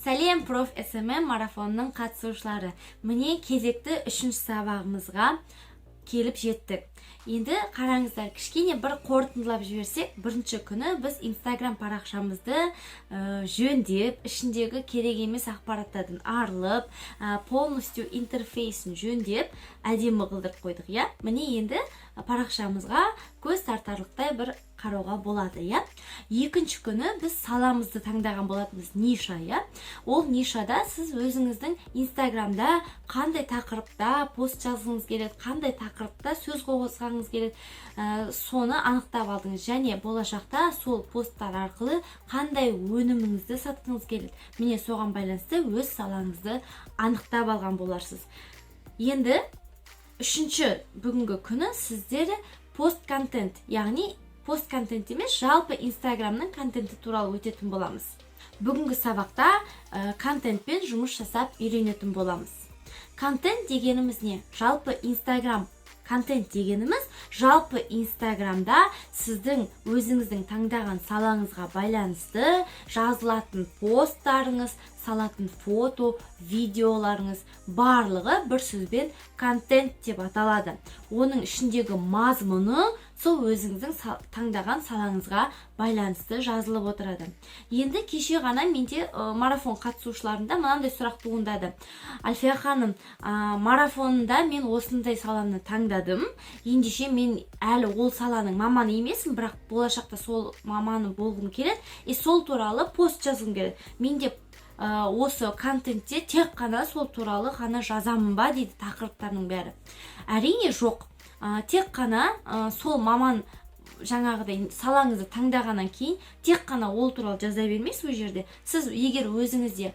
Сәлем проф СММ марафонының қатысушылары. Міне кезекті 3-ші сабағымызға келіп жеттік. Енді қараңыздар, кішкене бір қорытындылап жіберсек, бірінші күні біз Instagram парақшамызды жөндеп, ішіндегі керек емес ақпараттардан арылып, полностью интерфейсін жөндеп, әдемі қылдырып қойдық, иә? Міне енді парақшамызға көз тартарлықтай бір қарауға болады, иә? Екінші күні біз саламызды таңдаған болатынбыз, ниша, иә? Ол нишада сіз өзіңіздің Instagramда қандай тақырыпта пост жазғыңыз келеді, қандай тақырыпта сөз қозғағыңыз келеді, соны анықтап алдыңыз, және болашақта сол посттар арқылы қандай өніміңізді сатқыңыз келеді. Міне соған байланысты өз салаңызды анықтап алған боларсыз. Енді үшінші бүгінгі күні сіздер пост-контент, яғни пост-контент емес, жалпы Instagramның контенті туралы өтетін боламыз. Бүгінгі сабақта контентпен жұмыс жасап үйренетін боламыз. Контент дегеніміз не? Жалпы Instagram контент дегеніміз жалпы Instagramда сіздің өзіңіздің таңдаған салаңызға байланысты жазылатын посттарыңыз, салатын фото, видеоларыңыз барлығы бір сөзбен контент деп аталады. Оның ішіндегі мазмұны сол өзіңіздің таңдаған салаңызға байланысты жазылып отырады. Енді кеше ғана менде марафон қатысушыларында мынандай сұрақ туындады. Альфия ханым, марафонында мен осындай саланы таңдадым. Ендеше мен әлі ол саланың маманы емеспін, бірақ болашақта сол маманы болғым келеді. Сол туралы пост жазғым келеді. Мен де осы контентте тек қана сол туралы ғана жазамын ба дейді тақырыптарының бәрі. Әрине жоқ. Тек қана сол маман жаңағыдай салаңызды таңдағаннан кейін тек қана ол туралы жаза бермейсіз ол жерде. Сіз егер өзіңізде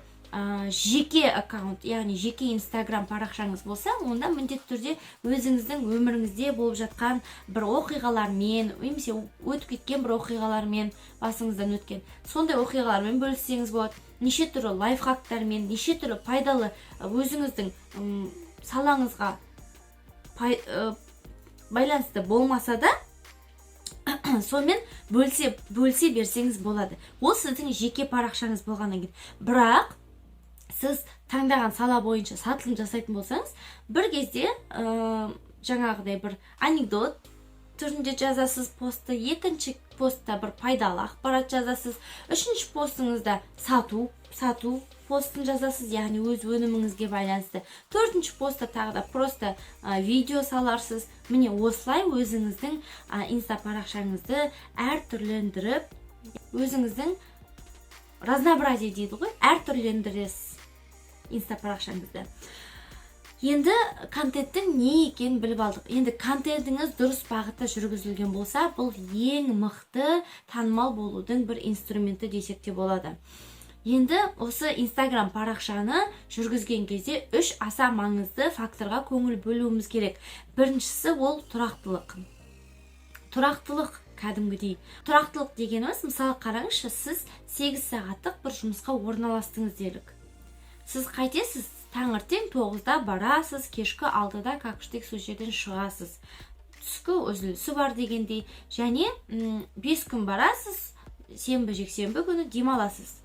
жеке аккаунт, яғни жеке Instagram парақшаңыз болса, онда міндетті түрде өзіңіздің өміріңізде болып жатқан бір оқиғалармен, немесе өтіп кеткен бір оқиғалармен, басыңыздан өткен сондай оқиғалармен бөліссеңіз болады. Неше түрлі лайфхактармен, неше түрлі пайдалы өзіңіздің салаңызға байланысты болмаса да, сонымен бөлсе берсеңіз болады. Ол сіздің жеке парақшаңыз болғаннан кейін. Бірақ сіз таңдаған сала бойынша сатылым жасайтын болсаңыз, бір кезде жаңағыдай бір анекдот түрінде жазасыз постты, екінші постта бір пайдалы ақпарат жазасыз, үшінші постыңызда сату постын жазасыз, яғни өз өніміңізге байланысты. Төртінші постта тағы да просто видео саларсыз. Міне осылай өзіңіздің инста парақшаңызды әртүрлендіріп, өзіңіздің разнообразие дейді ғой, әртүрлендіресіз инста парақшаңызды. Енді контенттің не екенін біліп алдық. Енді контентіңіз дұрыс бағытта жүргізілген болса, бұл ең мықты танымал болудың бір инструменті десек те болады. Енді осы Instagram парақшаны жүргізген кезде 3 аса маңызды факторға көңіл бөлуіміз керек. Біріншісі ол тұрақтылық. Тұрақтылық кәдімгідей. Тұрақтылық дегеніміз, мысалы қараңызшы, сіз 8 сағаттық бір жұмысқа орналастыңыз делік. Сіз қайтесіз? Таңертең 9-да барасыз, кешкі 6-да как сол жерден шығасыз. Түскі үзілісі бар дегендей. Және 5 күн барасыз, сенбі жексенбі күні демаласыз.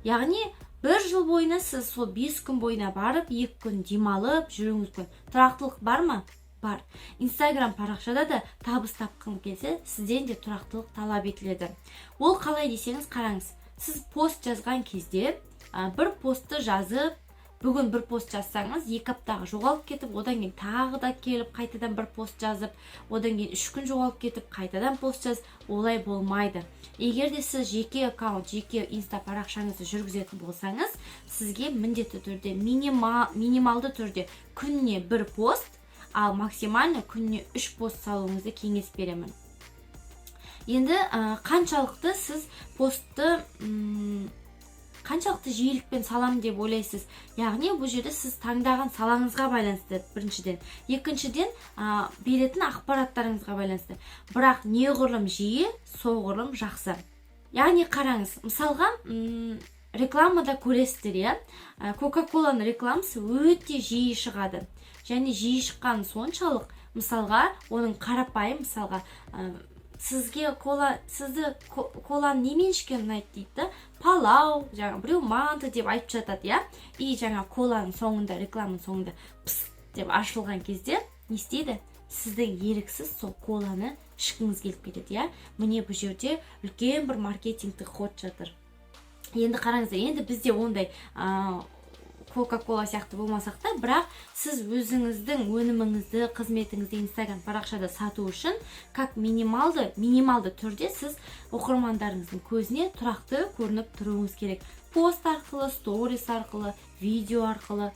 Яғни бір жыл бойына сіз сол 5 күн бойына барып, 2 күн демалып жүруіңіз мүмкін. Тұрақтылық бар ма? Бар. Instagram парақшада да табыс тапқың келсе, сізден де тұрақтылық талап етіледі. Ол қалай десеңіз, қараңыз. Сіз пост жазған кезде бір постты жазып, бүгін бір пост жазсаңыз, 2 аптаға жоғалып кетіп, одан кейін тағы да келіп, қайтадан бір пост жазып, одан кейін 3 күн жоғалып кетіп, қайтадан пост жаз, олай болмайды. Егер де сіз жеке аккаунт, жеке инста парақшаңызды жүргізетін болсаңыз, сізге міндетті түрде минималды түрде күніне бір пост, ал максимально күніне 3 пост салуыңызды кеңес беремін. Енді қаншалықты сіз постты қаншалықты жиілікпен салам деп ойлайсыз? Яғни бұл жерде сіз таңдаған салаңызға байланысты біріншіден. Екіншіден беретін ақпараттарыңызға байланысты. Бірақ неғұрлым жиі, соғұрлым жақсы. Яғни қараңыз, мысалға рекламада көресіздер, иә? Кока-коланың рекламасы өте жиі шығады. Және жиі шыққан соншалық, мысалға, оның қарапайым, мысалға, сізді коланы немен ішкен ұнайды дейді. Палау, біреу манты деп айтып жатады, и коланың соңында, рекламаның соңында пс деп ашылған кезде не істейді? Сіздің еріксіз сол коланы ішкіңіз келіп кетеді, Міне бұл жерде үлкен бір маркетингтік ход жатыр. Енді қараңыздар, енді бізде ондай Coca-Cola сияқты болмасақ та, бірақ сіз өзіңіздің өніміңізді, қызметіңізді Instagram парақшада сату үшін как минималды түрде сіз оқырмандарыңыздың көзіне тұрақты көрініп тұруыңыз керек. Пост арқылы, сторис арқылы, видео арқылы,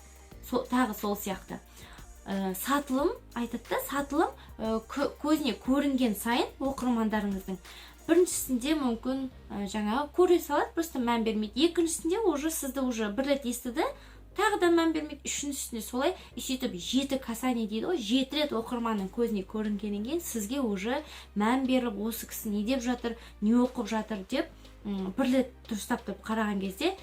тағы сол сияқты. Сатылым көзіне көрінген сайын оқырмандарыңыздың біріншісінде мүмкін көре салады, просто мән бермейді. Екіншісінде сізді бір рет естіді, тағы да мән бермейді. Үшіншісінде солай, сөйтіп 7 касание дейді ғой, 7 рет оқырманның көзіне көрінгеннен кейін сізге мән беріп, осы кісі не деп жатыр, не оқып жатыр деп бір рет дұрыстап қараған кезде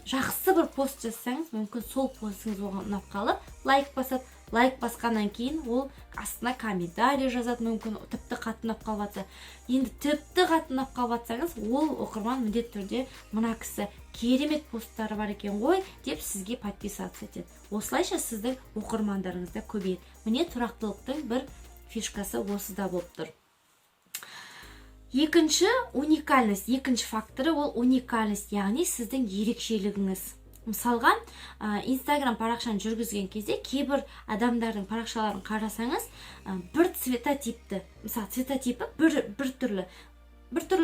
жақсы бір пост жазсаңыз, мүмкін сол постыңыз оған ұнап қалып, лайк басады. Лайк басқаннан кейін ол астына комментарий жазады, мүмкін тіпті қатты ұнап қалып жатса. Енді тіпті қатты ұнап қалып жатсаңыз, ол оқырман міндетті түрде мына кісі керемет посттары бар екен ғой деп сізге подписаться етеді. Осылайша сіздің оқырмандарыңыз да көбейеді. Міне тұрақтылықтың бір фишкасы осыда болып тұр. Екінші факторы ол уникальность, яғни сіздің ерекшелігіңіз. Мысалға, Instagram парақшаны жүргізген кезде кейбір адамдардың парақшаларын қарасаңыз, бір цветотипті, мысалы цветотипі бір түрлі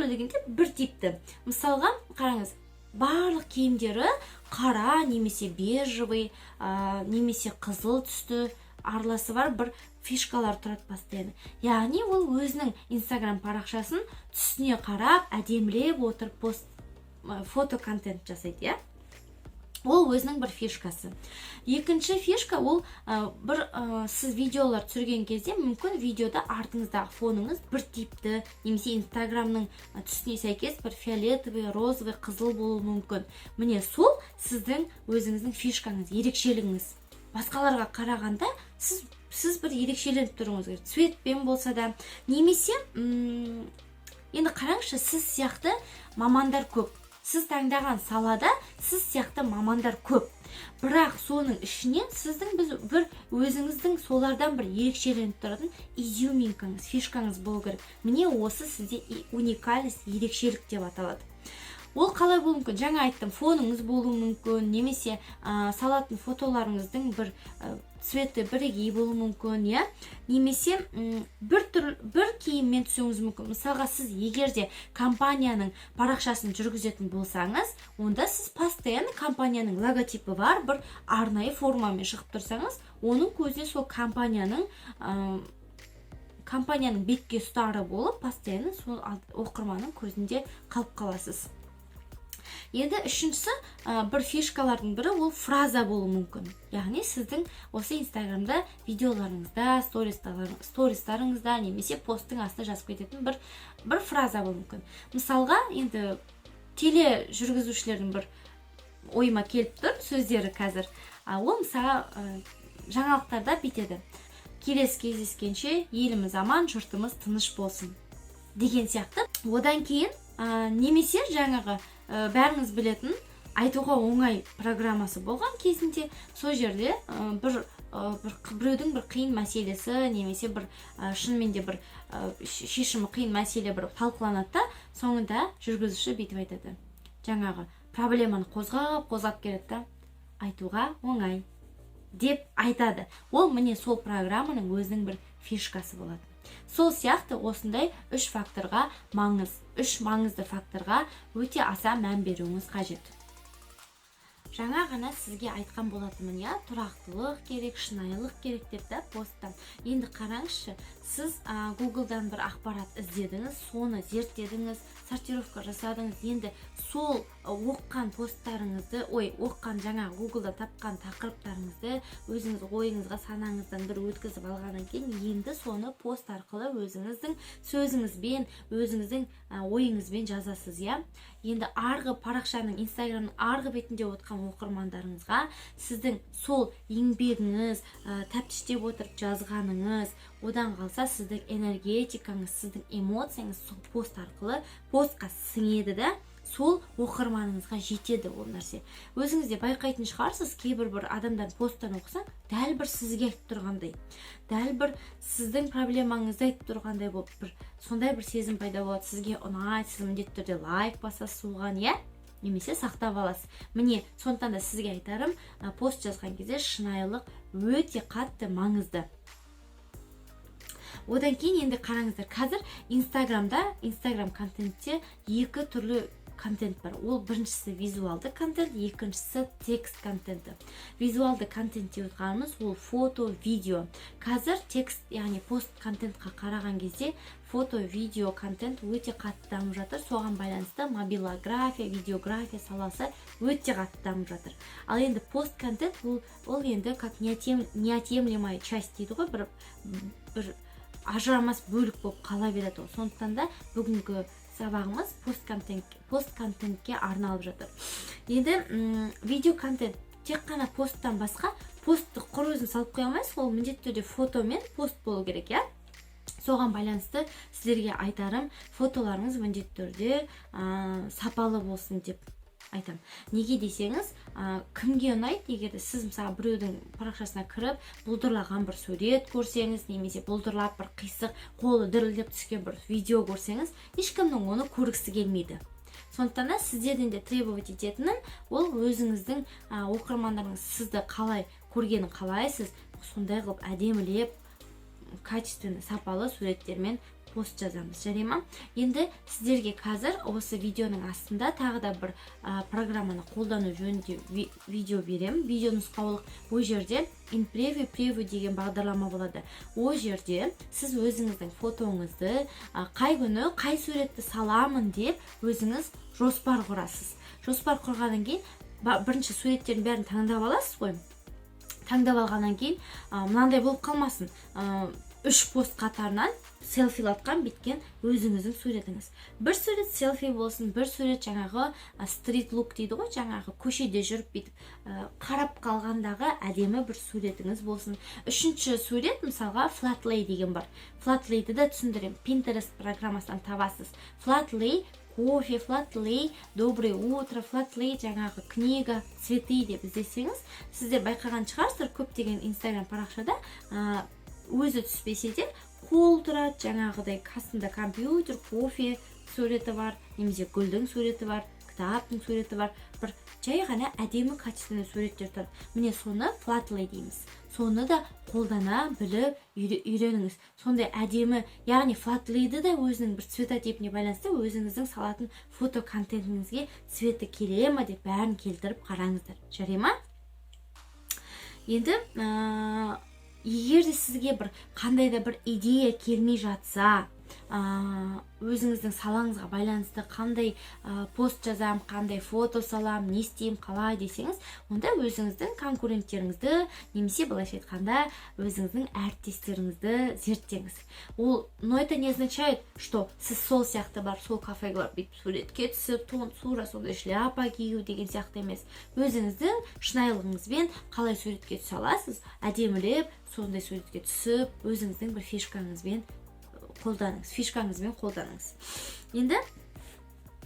дегенде бір типті. Мысалға, қараңыз, барлық киімдері қара, немесе бежевый, немесе қызыл түсті араласы бар бір фишкалар тұрады постоянно. Яғни ол өзінің Instagram парақшасын түсіне қарап, әдемілеп отырып фото-контент жасайды, Ол өзінің бір фишкасы. Екінші фишка ол сіз видеолар түсірген кезде мүмкін видеода артыңыздағы фоныңыз бір типті, немесе Инстаграмның түсіне сәйкес бір фиолетовый, розовый, қызыл болуы мүмкін. Міне сол сіздің өзіңіздің фишкаңыз, ерекшелігіңіз. Басқаларға қарағанда сіз бір ерекшеленіп тұруыңыз керек. Цветпен болса да, немесе енді қараңызшы, сіз сияқты мамандар көп. Сіз таңдаған салада сіз сияқты мамандар көп. Бірақ соның ішінен сіздің өзіңіздің солардан бір ерекшеленіп тұратын изюминкаңыз, фишкаңыз болу керек. Міне осы сізде уникальность, ерекшелік деп аталады. Ол қалай болуы мүмкін? Жаңа айттым, фоныңыз болуы мүмкін, немесе салатын фотоларыңыздың бір цветі бірегей болуы мүмкін, немесе бір киіммен түсуіңіз мүмкін. Мысалға, сіз егерде компанияның парақшасын жүргізетін болсаңыз, онда сіз постоянно компанияның логотипі бар бір арнайы формамен шығып тұрсаңыз, оның көзіне сол компанияның бетке ұстары болып, постоянно сол оқырманның көзінде қалып қаласыз. Енді үшіншісі, бір фишкалардың бірі ол фраза болуы мүмкін. Яғни сіздің осы Инстаграмда видеоларыңызда, стористарыңызда, немесе посттың астына жазып кететін бір фраза болуы мүмкін. Мысалға, енді теле жүргізушілердің бір ойыма келіп тұр сөздері қазір. Ол мысалы жаңалықтарда бүйтеді. Келесі кездескенше еліміз аман, жұртымыз тыныш болсын деген сияқты. Одан кейін немесе жаңағы бәріңіз білетін айтуға оңай программасы болған кезінде сол жерде біреудің бір қиын мәселесі, немесе бір шынымен де бір шешімі қиын мәселе бір талқыланады да, соңында жүргізуші бүйтіп айтады. Жаңағы проблеманы қозғап келеді да, айтуға оңай деп айтады. Ол міне сол программаның өзінің бір фишкасы болады. Сол сияқты осындай үш маңызды факторға өте аса мән беруіңіз қажет. Жаңа ғана сізге айтқан болатынмын, тұрақтылық керек, шынайылық керек деп та посттан. Енді қараңызшы, сіз Google-дан бір ақпарат іздедіңіз, соны зерттедіңіз, сортировка жасадыңыз. Енді сол оққан посттарыңызды, оққан жаңа Google-да тапқан тақырыптарыңызды өзіңіз ойыңызға, санаңыздан бір өткізіп алғаннан кейін, енді соны пост арқылы өзіңіздің сөзіңізбен, өзіңіздің ойыңызбен жазасыз, Енді арғы парақшаның, Инстаграмның арғы бетінде отқан оқырмандарыңызға сіздің сол еңбегіңіз, тәптіштеп отырып жазғаныңыз, одан қалса болмаса сіздің энергетикаңыз, сіздің эмоцияңыз сол пост арқылы постқа сіңеді да, сол оқырманыңызға жетеді ол нәрсе. Өзіңіз де байқайтын шығарсыз, кейбір бір адамдар посттан оқысаң, дәл бір сізге айтып тұрғандай, дәл бір сіздің проблемаңызды айтып тұрғандай болып, бір сондай бір сезім пайда болады, сізге ұнайды, сіз міндетті түрде лайк басасыз оған, иә? Немесе сақтап аласыз. Міне, сондықтан да сізге айтарым, пост жазған кезде шынайылық өте қатты маңызды. Одан кейін енді қараңыздар, қазір Инстаграм контентте екі түрлі контент бар. Ол біріншісі визуалды контент, екіншісі текст контенті. Визуалды контент деп отырғанымыз ол фото, видео. Қазір текст, яғни пост контентқа қараған кезде фото, видео контент өте қатты дамып жатыр. Соған байланысты мобилография, видеография саласы өте қатты дамып жатыр. Ал енді пост контент ол енді как неотъемлемая часть дейді ғой, бір ажырамас бөлік болып қала береді ол. Сондықтан да бүгінгі сабағымыз пост контентке арналып жатыр. Енді видео контент тек қана посттан басқа, постты құр өзін салып қоя алмайсыз, ол міндетті түрде фото мен пост болу керек, иә? Соған байланысты сіздерге айтарым, фотоларыңыз міндетті түрде сапалы болсын деп айтам. Неге десеңіз, кімге ұнайды, егер сіз мысалы біреудің парақшасына кіріп, бұлдырлаған бір сурет көрсеңіз, немесе бұлдырлап бір қисық, қолы дірілдеп түскен бір видео көрсеңіз, ешкімнің оны көргісі келмейді. Сондықтан да сіздерден де требовать ететінім, ол өзіңіздің оқырмандарыңыз сізді қалай көргенін қалайсыз, сондай қылып әдемілеп, качественный, сапалы суреттермен пост жазамыз, жарай ма? Енді сіздерге қазір осы видеоның астында тағы да бір программаны қолдану жөнінде видео берем. Видео нұсқаулық ол жерде InPreview деген бағдарлама болады. Ол жерде сіз өзіңіздің фотоңызды қай күні қай суретті саламын деп өзіңіз жоспар құрасыз. Жоспар құрғаннан кейін бірінші суреттердің бәрін таңдап аласыз ғой. Таңдап алғаннан кейін мынандай болып қалмасын. 3 пост қатарынан селфилатқан біткен өзіңіздің суретіңіз. Бір сурет селфи болсын, бір сурет жаңағы стрит лук дейді ғой, жаңағы көшеде жүріп бітіп қарап қалғандағы әдемі бір суретіңіз болсын. Үшінші сурет мысалға flat-lay деген бар. Flat-lay'ді да түсіндірем. Pinterest программасынан табасыз. Flat-lay, кофе, flat-lay, доброе утро, flat-lay, жаңағы книга, цветы деп іздесеңіз, сіздер байқаған шығарсыздар, көптеген Instagram парақшада өзі түспесе де қол тұрады, жаңағыдай қасында компьютер, кофе суреті бар, немесе гүлдің суреті бар, кітаптың суреті бар, бір жай ғана әдемі качественный суреттер тұрады. Міне соны flat-lay дейміз. Соны да қолдана біліп үйреніңіз. Сондай әдемі, яғни flat-lay'ді да өзінің бір цветотипіне байланысты өзіңіздің салатын фото контентіңізге цветі келе ма деп бәрін келтіріп қараңыздар. Жарай ма? Енді егер де сізге бір қандай да бір идея келмей жатса, өзіңіздің салаңызға байланысты қандай пост жазам, қандай фото салам, не істеймін, қалай десеңіз, онда өзіңіздің конкуренттеріңізді, немесе былайша айтқанда өзіңіздің әріптестеріңізді зерттеңіз. Но это не означает, что сіз сол сияқты бар, сол кафеге барып бүйтіп суретке түсіп, тура сондай шляпа кию деген сияқты емес. Өзіңіздің шынайылығыңызбен қалай суретке түсе аласыз, әдемілеп сондай суретке түсіп, өзіңіздің бір фишкаңызбен қолданыңыз. Енді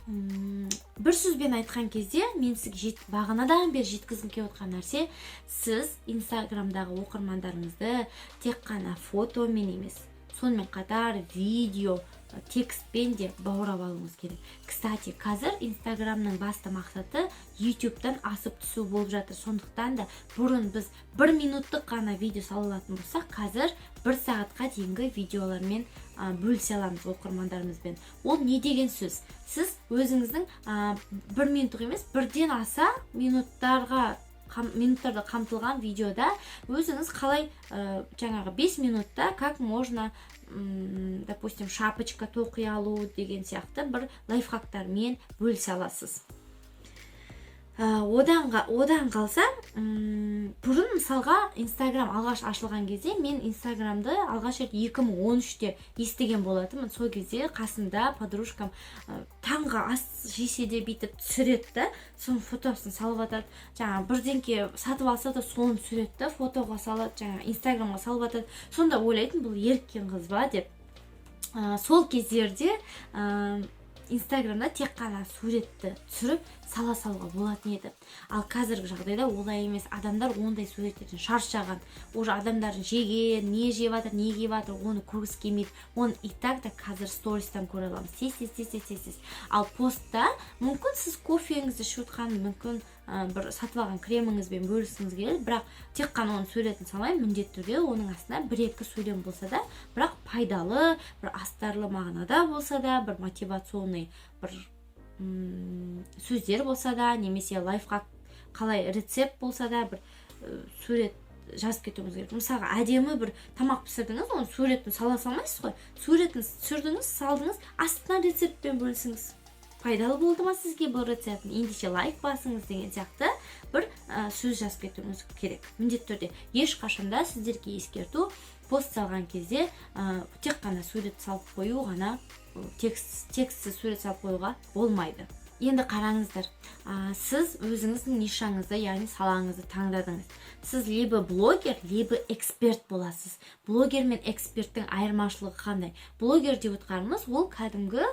бір сөзбен айтқан кезде мен сізге бағанадан бері жеткізгім келіп отырған нәрсе, сіз Инстаграмдағы оқырмандарыңызды тек қана фотомен емес, сонымен қатар видео, текстпен де баурап алуыңыз керек. Кстати, қазір Инстаграмның басты мақсаты YouTube'дан асып түсу болып жатыр. Сондықтан да бұрын біз 1 минуттық қана видео салатын болсақ, қазір 1 сағатқа дейінгі видеолармен бөлісе аламыз оқырмандарымызбен. Ол не деген сөз? Сіз өзіңіздің 1 минуттық емес, 1-ден аса минуттарда қамтылған видеода өзіңіз қалай жаңағы 5 минутта как можно, допустим, шапочка тоқи алу деген сияқты бір лайфхактармен бөлісе аласыз. Одан қалса, бұрын мысалға Инстаграм алғаш ашылған кезде мен Инстаграмды алғаш рет 2013-те естіген болатынмын. Сол кезде қасымда подружкам таңғы ас жесе де бүйтіп түсіреді да, соның фотосын салып атады. Жаңа бірдеңке сатып алса да соны түсіреді да, фотоға салады, жаңа Инстаграмға салып атады. Сонда ойлайтын, бұл еріккен қыз ба деп. Сол кездерде Инстаграмда тек қана суретті түсіріп сала салуға болатын еді. Ал қазіргі жағдайда олай емес. Адамдар ондай суреттерден шаршаған. Уже адамдардың жеген, не жеп жатыр, не киіп жатыр, оны көргісі келмейді. Оны и так да қазір стористан көре аламыз. Тез. Ал постта мүмкін сіз кофеңізді ішіп жатқан, мүмкін бір сатып алған креміңізбен бөліскіңіз келеді, бірақ тек қана оның суретін салмай, міндетті түрде оның астына 1-2 сөйлем болса да, бірақ пайдалы, бір астарлы мағынада болса да, бір мотивационный бір сөздер болса да, немесе лайфхак қалай рецепт болса да, бір сурет жазып кетуіңіз керек. Мысалға, әдемі бір тамақ пісірдіңіз, оның суретін сала салмайсыз ғой. Суретін түсірдіңіз, салдыңыз, астына рецептпен бөлісіңіз. Пайдалы болды ма сізге бұл рецепт? Ендеше лайк басыңыз деген сияқты бір сөз жазып кетуіңіз керек. Міндетті түрде ешқашанда сіздерге ескерту, пост салған кезде тек қана сурет салып қою ғана, тексtsiz сурет салып қоюға болмайды. Енді қараңыздар, сіз өзіңіздің нишаңызды, яғни салаңызды таңдадыңыз. Сіз либо блогер, либо эксперт боласыз. Блогер мен эксперттің айырмашылығы қандай? Блогер деп отырғанымыз ол кәдімгі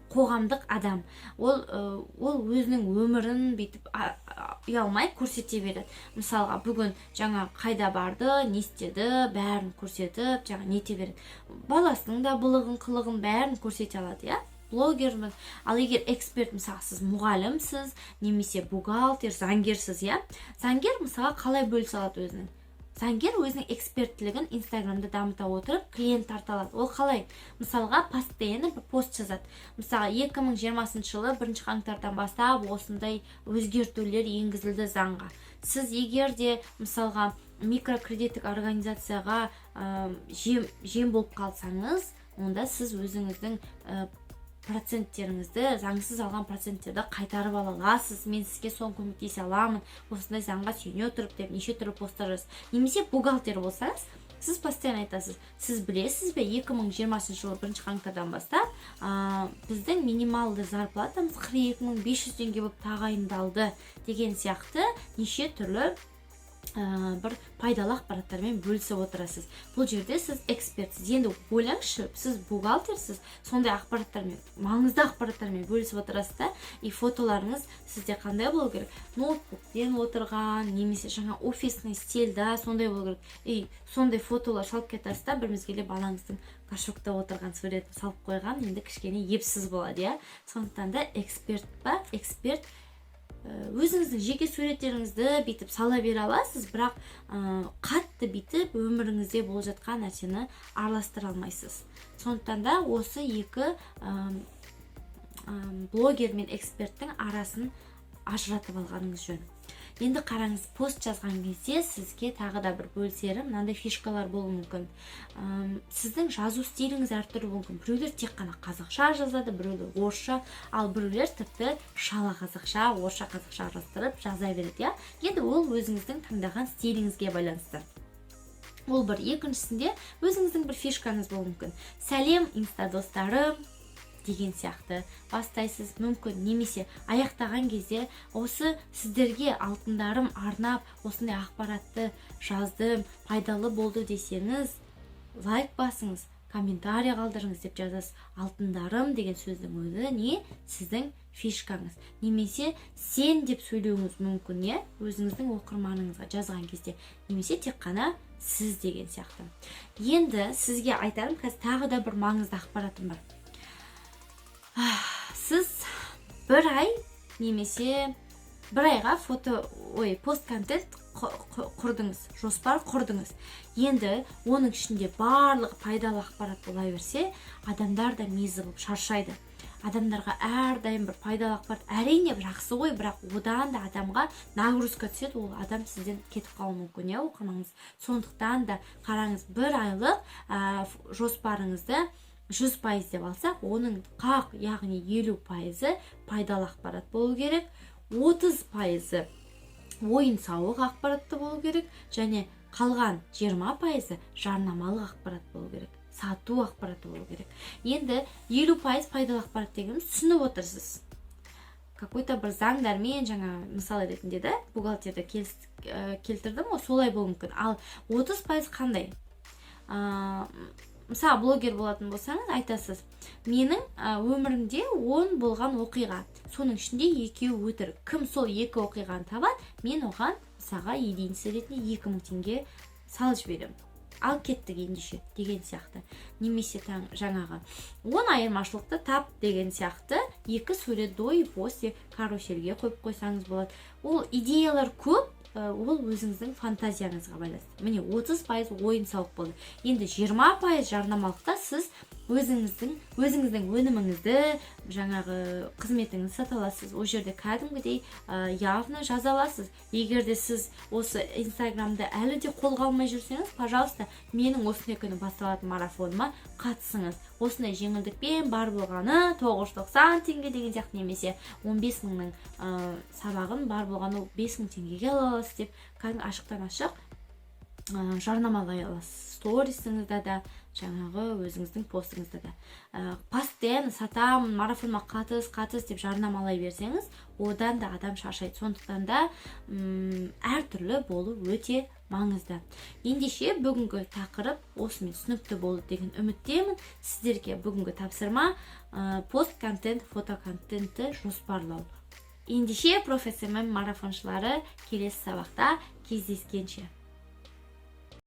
қоғамдық адам. Ол өзінің өмірін бүйтіп ұялмай көрсете береді. Мысалға, бүгін жаңа қайда барды, не істеді, бәрін көрсетіп, жаңа нете береді. Баласының да былығын, қылығын бәрін көрсете алады, иә? Блогермін. Ал егер эксперт, мысалы, сіз мұғалімсіз, немесе бухгалтер, заңгерсіз, иә? Заңгер, мысалға, қалай бөлісе алады өзінің? Заңгер өзінің эксперттілігін Инстаграмда дамыта отырып, клиент тарта алады. Ол қалай? Мысалға, постоянно бір пост жазады. Мысалға, 2020 жылы 1 қаңтардан бастап осындай өзгертулер енгізілді заңға. Сіз егер де, мысалға, микрокредиттік организацияға жем болып қалсаңыз, онда сіз өзіңіздің проценттеріңізді, заңсыз алған проценттерді қайтарып ала аласыз. Мен сізге соны көмектесе аламын, осындай заңға сүйене отырып деп неше түрлі посттар жазасыз. Немесе бухгалтер болсаңыз, сіз постоянно айтасыз, сіз білесіз бе, 2020 жылы 1 қаңтардан бастап біздің минималды зарплатамыз 42.500 теңге болып тағайындалды деген сияқты неше түрлі бір пайдалы ақпараттармен бөлісіп отырасыз. Бұл жерде сіз экспертсіз. Енді ойлаңызшы, сіз бухгалтерсіз, сондай ақпараттармен, маңызды ақпараттармен бөлісіп отырасыз да, и фотоларыңыз сізде қандай болу керек? Ноутбукпен отырған, немесе жаңа офисный стильда сондай болу керек. И сондай фотолар салып кетасыз да, бір мезгілде балаңыздың кашокта отырған суретін салып қойған, енді кішкене епсіз болады, иә? Сондықтан да эксперт өзіңіздің жеке суреттеріңізді бүйтіп сала бере аласыз, бірақ қатты бүйтіп өміріңізде болып жатқан нәрсені араластыра алмайсыз. Сондықтан да осы екі блогер мен эксперттің арасын ажыратып алғаныңыз жөн. Енді қараңыз, пост жазған кезде сізге тағы да бір бөлісерім, мынандай фишкалар болуы мүмкін. Сіздің жазу стиліңіз әртүрлі мүмкін. Біреулер тек қана қазақша жазады, біреулер орысша, ал біреулер тіпті шала қазақша, орысша қазақша араластырып жаза береді, иә? Енді ол өзіңіздің таңдаған стиліңізге байланысты. Ол бір. Екіншісінде өзіңіздің бір фишкаңыз болуы мүмкін. Сәлем, инста достарым деген сияқты бастайсыз, мүмкін. Немесе аяқтаған кезде осы сіздерге алтындарым арнап осындай ақпаратты жаздым, пайдалы болды десеңіз, лайк басыңыз, комментарий қалдырыңыз деп жазасыз. Алтындарым деген сөздің өзі не? Сіздің фишкаңыз. Немесе сен деп сөйлеуіңіз мүмкін, не? Өзіңіздің оқырманыңызға жазған кезде. Немесе тек қана сіз деген сияқты. Енді сізге айтарым, қазір тағы да бір маңызды ақпаратым бар. Сіз бір ай немесе бір айға пост-контент құрдыңыз, жоспар құрдыңыз. Енді оның ішінде барлық пайдалы ақпарат бола берсе, адамдар да мезі болып шаршайды. Адамдарға әрдайым бір пайдалы ақпарат әрине жақсы ғой, бірақ одан да адамға нагрузка түседі, ол адам сізден кетіп қалуы мүмкін, иә, оқырманыңыз. Сондықтан да қараңыз, бір айлық жоспарыңызды 100% деп алсақ, оның яғни 50% пайдалы ақпарат болу керек. 30% ойын сауық ақпаратты болу керек, және қалған 20% жарнамалық ақпарат болу керек, сату ақпараты болу керек. Енді 50% пайдалы ақпарат дегеніміз түсініп отырсыз. Какой-то бір заңдармен, жаңа мысал ретінде да бухгалтерді келтірдім ғой, солай болуы мүмкін. Ал 30% қандай? Мысалы, блогер болатын болсаңыз, айтасыз, менің өмірімде 10 болған оқиға, соның ішінде 2 өтірік. Кім сол 2 оқиғаны табады, мен оған мысалға единица ретінде 2000 теңге салып жіберемін. Ал кеттік ендеше деген сияқты. Немесе жаңағы 10 айырмашылықты тап деген сияқты 2 сурет до и после каруселге қойып қойсаңыз болады. Ол идеялар көп, ол өзіңіздің фантазияңызға байланысты. Міне 30% ойын сауық болды. Енді 20% жарнамалықта сіз өзіңіздің өніміңізді, жаңағы қызметіңізді сата аласыз. Ол жерде кәдімгідей явно жаза аласыз. Егер де сіз осы Инстаграмды әлі де қолға алмай жүрсеңіз, пожалуйста, менің осындай күні басталатын марафоныма қатысыңыз. Осындай жеңілдікпен бар болғаны 990 теңге деген сияқты, немесе 15 мыңның сабағын бар болғаны 5000 теңгеге ала аласыз деп кәдімгі ашықтан ашық жарнамалай аласыз. Сторисіңізді да, жаңағы өзіңіздің постыңызды да. Постоянно сатамын, марафонға қатыс деп жарнамалай берсеңіз, одан да адам шаршайды. Сондықтан да әртүрлі болу өте маңызды. Ендеше бүгінгі тақырып осымен түсінікті болды деген үміттемін. Сіздерге бүгінгі тапсырма пост-контент, фото-контентті жоспарлау. Ендеше профессионал марафоншылары келесі сабақта кездескенше.